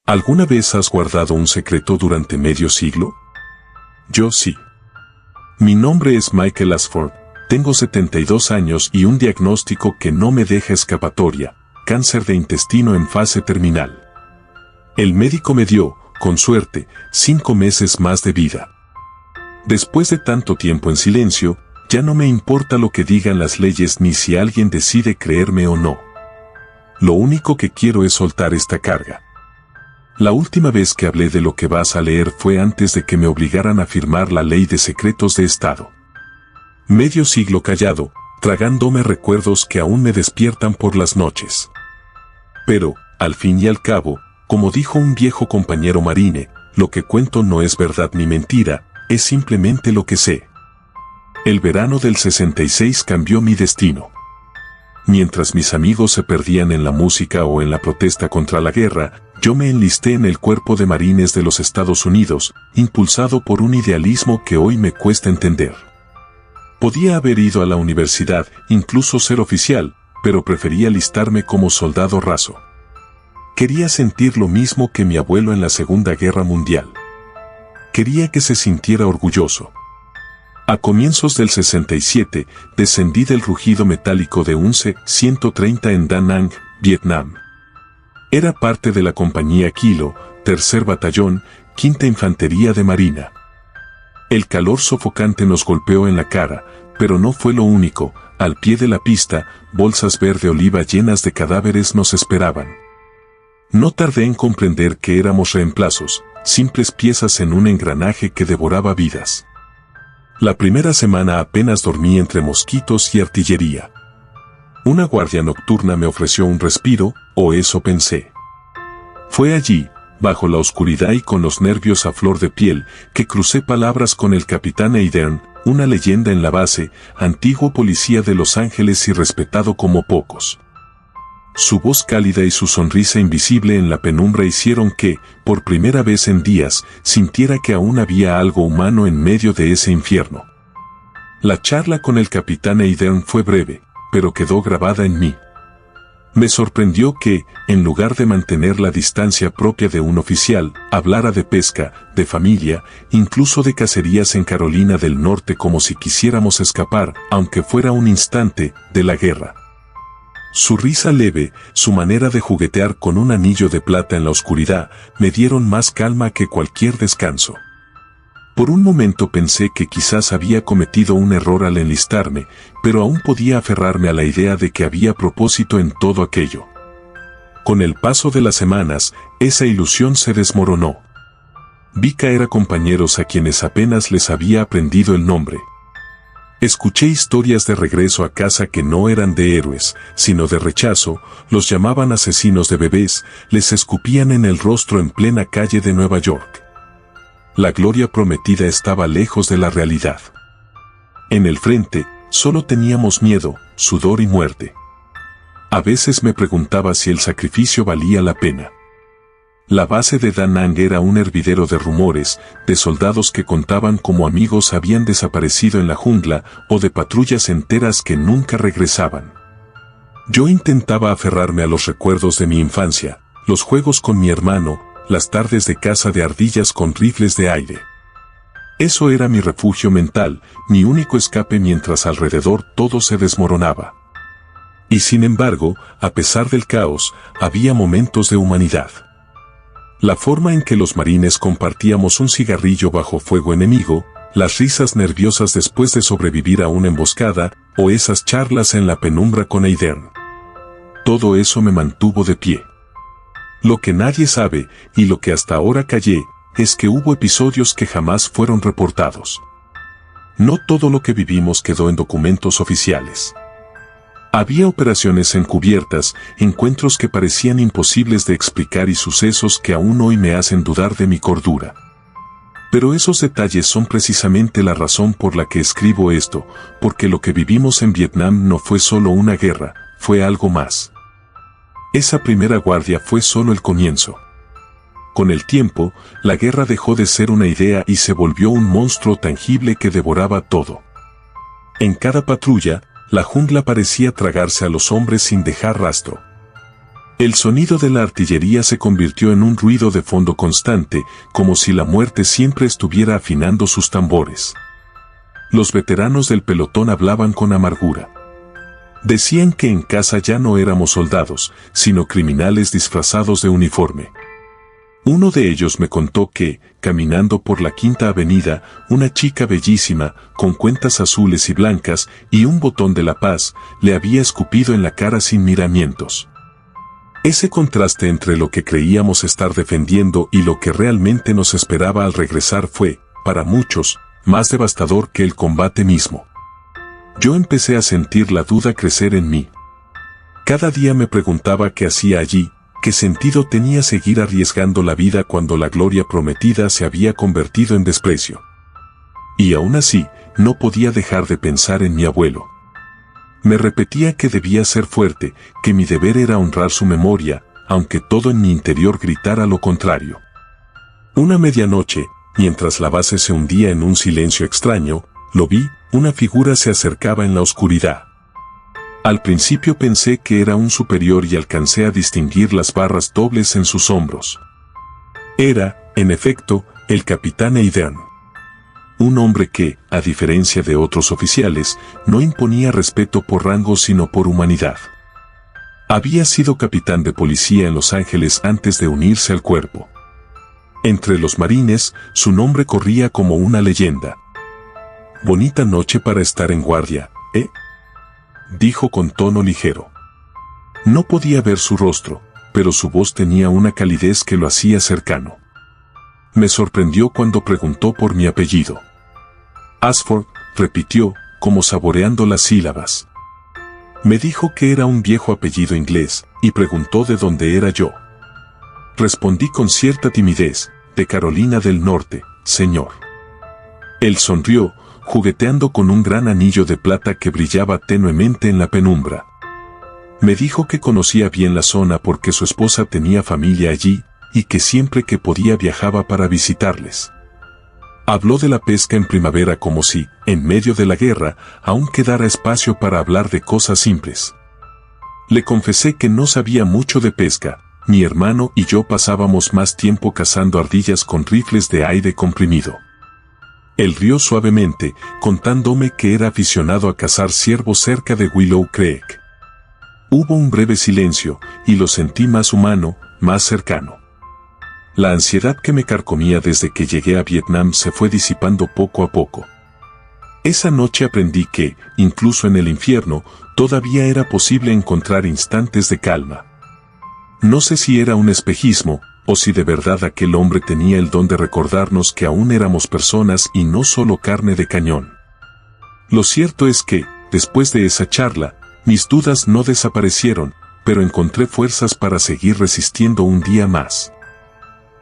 ¿Alguna vez has guardado un secreto durante medio siglo? Yo sí. Mi nombre es Michael Ashford, tengo 72 años y un diagnóstico que no me deja escapatoria: cáncer de intestino en fase terminal. El médico me dio, con suerte, 5 meses más de vida. Después de tanto tiempo en silencio, ya no me importa lo que digan las leyes ni si alguien decide creerme o no. Lo único que quiero es soltar esta carga. La última vez que hablé de lo que vas a leer fue antes de que me obligaran a firmar la Ley de Secretos de Estado. Medio siglo callado, tragándome recuerdos que aún me despiertan por las noches. Pero, al fin y al cabo, como dijo un viejo compañero marine, lo que cuento no es verdad ni mentira, es simplemente lo que sé. El verano del 66 cambió mi destino. Mientras mis amigos se perdían en la música o en la protesta contra la guerra, yo me enlisté en el Cuerpo de Marines de los Estados Unidos, impulsado por un idealismo que hoy me cuesta entender. Podía haber ido a la universidad, incluso ser oficial, pero prefería alistarme como soldado raso. Quería sentir lo mismo que mi abuelo en la Segunda Guerra Mundial. Quería que se sintiera orgulloso. A comienzos del 67, descendí del rugido metálico de un C-130 en Da Nang, Vietnam. Era parte de la compañía Kilo, tercer batallón, quinta infantería de marina. El calor sofocante nos golpeó en la cara, pero no fue lo único. Al pie de la pista, bolsas verde oliva llenas de cadáveres nos esperaban. No tardé en comprender que éramos reemplazos, simples piezas en un engranaje que devoraba vidas. La primera semana apenas dormí entre mosquitos y artillería. Una guardia nocturna me ofreció un respiro, o eso pensé. Fue allí, bajo la oscuridad y con los nervios a flor de piel, que crucé palabras con el capitán Eidern, una leyenda en la base, antiguo policía de Los Ángeles y respetado como pocos. Su voz cálida y su sonrisa invisible en la penumbra hicieron que, por primera vez en días, sintiera que aún había algo humano en medio de ese infierno. La charla con el capitán Eidern fue breve, pero quedó grabada en mí. Me sorprendió que, en lugar de mantener la distancia propia de un oficial, hablara de pesca, de familia, incluso de cacerías en Carolina del Norte como si quisiéramos escapar, aunque fuera un instante, de la guerra. Su risa leve, su manera de juguetear con un anillo de plata en la oscuridad, me dieron más calma que cualquier descanso. Por un momento pensé que quizás había cometido un error al enlistarme, pero aún podía aferrarme a la idea de que había propósito en todo aquello. Con el paso de las semanas, esa ilusión se desmoronó. Vi caer a compañeros a quienes apenas les había aprendido el nombre. Escuché historias de regreso a casa que no eran de héroes, sino de rechazo. Los llamaban asesinos de bebés, les escupían en el rostro en plena calle de Nueva York. La gloria prometida estaba lejos de la realidad. En el frente, solo teníamos miedo, sudor y muerte. A veces me preguntaba si el sacrificio valía la pena. La base de Da Nang era un hervidero de rumores, de soldados que contaban cómo amigos habían desaparecido en la jungla, o de patrullas enteras que nunca regresaban. Yo intentaba aferrarme a los recuerdos de mi infancia, los juegos con mi hermano, las tardes de caza de ardillas con rifles de aire. Eso era mi refugio mental, mi único escape mientras alrededor todo se desmoronaba. Y sin embargo, a pesar del caos, había momentos de humanidad. La forma en que los marines compartíamos un cigarrillo bajo fuego enemigo, las risas nerviosas después de sobrevivir a una emboscada, o esas charlas en la penumbra con Eidern. Todo eso me mantuvo de pie. Lo que nadie sabe, y lo que hasta ahora callé, es que hubo episodios que jamás fueron reportados. No todo lo que vivimos quedó en documentos oficiales. Había operaciones encubiertas, encuentros que parecían imposibles de explicar y sucesos que aún hoy me hacen dudar de mi cordura. Pero esos detalles son precisamente la razón por la que escribo esto, porque lo que vivimos en Vietnam no fue solo una guerra, fue algo más. Esa primera guardia fue solo el comienzo. Con el tiempo, la guerra dejó de ser una idea y se volvió un monstruo tangible que devoraba todo. En cada patrulla, la jungla parecía tragarse a los hombres sin dejar rastro. El sonido de la artillería se convirtió en un ruido de fondo constante, como si la muerte siempre estuviera afinando sus tambores. Los veteranos del pelotón hablaban con amargura. Decían que en casa ya no éramos soldados, sino criminales disfrazados de uniforme. Uno de ellos me contó que, caminando por la Quinta Avenida, una chica bellísima, con cuentas azules y blancas y un botón de la paz, le había escupido en la cara sin miramientos. Ese contraste entre lo que creíamos estar defendiendo y lo que realmente nos esperaba al regresar fue, para muchos, más devastador que el combate mismo. Yo empecé a sentir la duda crecer en mí. Cada día me preguntaba qué hacía allí, qué sentido tenía seguir arriesgando la vida cuando la gloria prometida se había convertido en desprecio. Y aún así, no podía dejar de pensar en mi abuelo. Me repetía que debía ser fuerte, que mi deber era honrar su memoria, aunque todo en mi interior gritara lo contrario. Una medianoche, mientras la base se hundía en un silencio extraño, lo vi, una figura se acercaba en la oscuridad. Al principio pensé que era un superior y alcancé a distinguir las barras dobles en sus hombros. Era, en efecto, el capitán Eidern. Un hombre que, a diferencia de otros oficiales, no imponía respeto por rango sino por humanidad. Había sido capitán de policía en Los Ángeles antes de unirse al cuerpo. Entre los marines, su nombre corría como una leyenda. «Bonita noche para estar en guardia, ¿eh?», dijo con tono ligero. No podía ver su rostro, pero su voz tenía una calidez que lo hacía cercano. Me sorprendió cuando preguntó por mi apellido. Ashford, repitió, como saboreando las sílabas. Me dijo que era un viejo apellido inglés, y preguntó de dónde era yo. Respondí con cierta timidez, de Carolina del Norte, señor. Él sonrió, jugueteando con un gran anillo de plata que brillaba tenuemente en la penumbra. Me dijo que conocía bien la zona porque su esposa tenía familia allí, y que siempre que podía viajaba para visitarles. Habló de la pesca en primavera como si, en medio de la guerra, aún quedara espacio para hablar de cosas simples. Le confesé que no sabía mucho de pesca, mi hermano y yo pasábamos más tiempo cazando ardillas con rifles de aire comprimido. Él rió suavemente, contándome que era aficionado a cazar ciervos cerca de Willow Creek. Hubo un breve silencio, y lo sentí más humano, más cercano. La ansiedad que me carcomía desde que llegué a Vietnam se fue disipando poco a poco. Esa noche aprendí que, incluso en el infierno, todavía era posible encontrar instantes de calma. No sé si era un espejismo, o si de verdad aquel hombre tenía el don de recordarnos que aún éramos personas y no solo carne de cañón. Lo cierto es que, después de esa charla, mis dudas no desaparecieron, pero encontré fuerzas para seguir resistiendo un día más.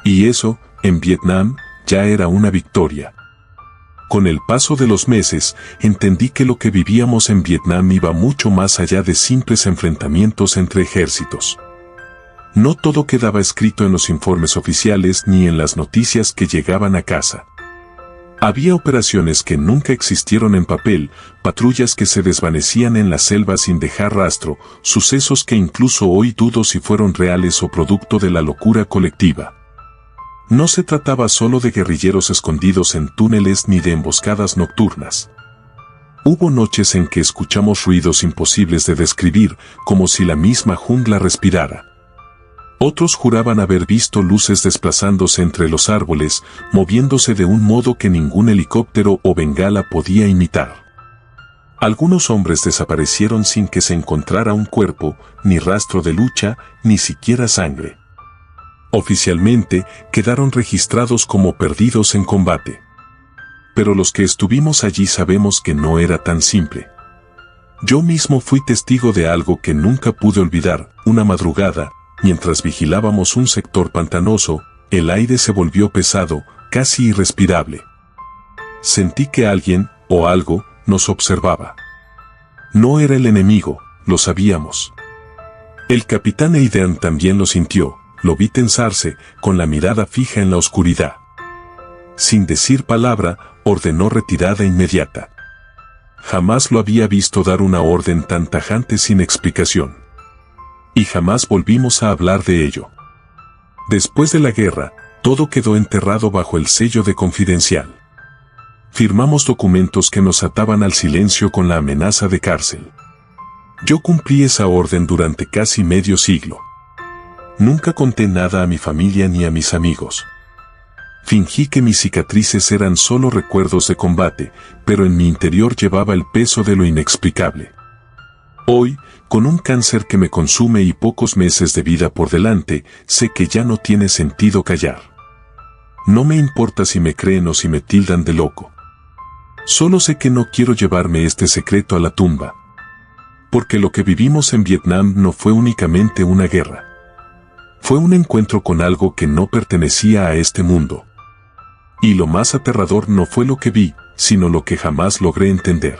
Y eso, en Vietnam, ya era una victoria. Con el paso de los meses, entendí que lo que vivíamos en Vietnam iba mucho más allá de simples enfrentamientos entre ejércitos. No todo quedaba escrito en los informes oficiales ni en las noticias que llegaban a casa. Había operaciones que nunca existieron en papel, patrullas que se desvanecían en la selva sin dejar rastro, sucesos que incluso hoy dudo si fueron reales o producto de la locura colectiva. No se trataba solo de guerrilleros escondidos en túneles ni de emboscadas nocturnas. Hubo noches en que escuchamos ruidos imposibles de describir, como si la misma jungla respirara. Otros juraban haber visto luces desplazándose entre los árboles, moviéndose de un modo que ningún helicóptero o bengala podía imitar. Algunos hombres desaparecieron sin que se encontrara un cuerpo, ni rastro de lucha, ni siquiera sangre. Oficialmente, quedaron registrados como perdidos en combate. Pero los que estuvimos allí sabemos que no era tan simple. Yo mismo fui testigo de algo que nunca pude olvidar. Una madrugada, mientras vigilábamos un sector pantanoso, el aire se volvió pesado, casi irrespirable. Sentí que alguien, o algo, nos observaba. No era el enemigo, lo sabíamos. El capitán Eidern también lo sintió, lo vi tensarse, con la mirada fija en la oscuridad. Sin decir palabra, ordenó retirada inmediata. Jamás lo había visto dar una orden tan tajante sin explicación. Y jamás volvimos a hablar de ello. Después de la guerra, todo quedó enterrado bajo el sello de confidencial. Firmamos documentos que nos ataban al silencio con la amenaza de cárcel. Yo cumplí esa orden durante casi medio siglo. Nunca conté nada a mi familia ni a mis amigos. Fingí que mis cicatrices eran solo recuerdos de combate, pero en mi interior llevaba el peso de lo inexplicable. Hoy, con un cáncer que me consume y pocos meses de vida por delante, sé que ya no tiene sentido callar. No me importa si me creen o si me tildan de loco. Solo sé que no quiero llevarme este secreto a la tumba. Porque lo que vivimos en Vietnam no fue únicamente una guerra. Fue un encuentro con algo que no pertenecía a este mundo. Y lo más aterrador no fue lo que vi, sino lo que jamás logré entender.